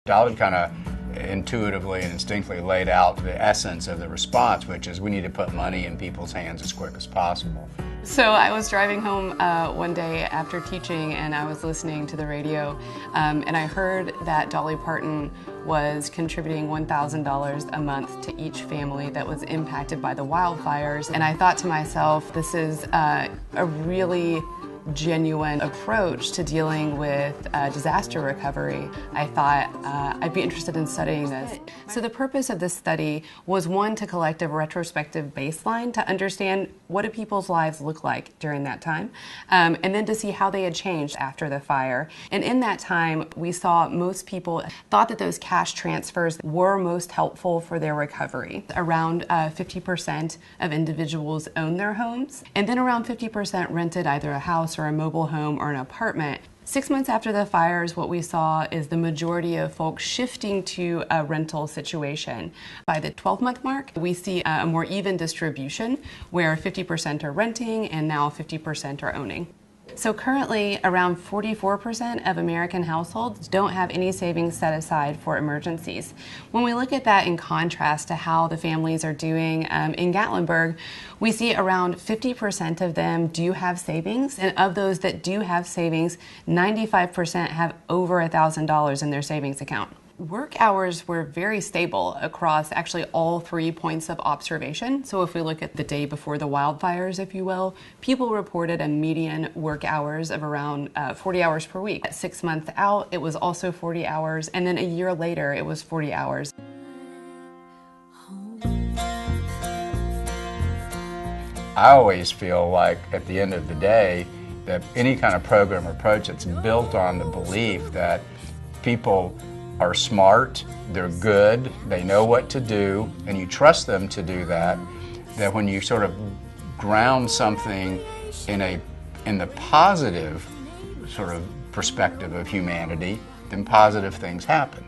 Dolly kind of intuitively and instinctively laid out the essence of the response, which is we need to put money in people's hands as quick as possible. So I was driving home one day after teaching, and I was listening to the radio, and I heard that Dolly Parton was contributing $1,000 a month to each family that was impacted by the wildfires. And I thought to myself, this is a really genuine approach to dealing with disaster recovery. I thought I'd be interested in studying this. So the purpose of this study was, one, to collect a retrospective baseline to understand what do people's lives look like during that time, and then to see how they had changed after the fire. And in that time, we saw most people thought that those cash transfers were most helpful for their recovery. Around 50% of individuals own their homes, and then around 50% rented either a house or a mobile home or an apartment. 6 months after the fires, what we saw is the majority of folks shifting to a rental situation. By the 12-month mark, we see a more even distribution where 50% are renting and now 50% are owning. So currently, around 44% of American households don't have any savings set aside for emergencies. When we look at that in contrast to how the families are doing in Gatlinburg, we see around 50% of them do have savings, and of those that do have savings, 95% have over $1,000 in their savings account. Work hours were very stable across actually all 3 points of observation. So if we look at the day before the wildfires, if you will, people reported a median work hours of around 40 hours per week. 6 months out, it was also 40 hours, and then a year later, it was 40 hours. I always feel like at the end of the day that any kind of program or approach that's built on the belief that people are smart, they're good, they know what to do, and you trust them to do that, that when you sort of ground something in the positive sort of perspective of humanity, then positive things happen.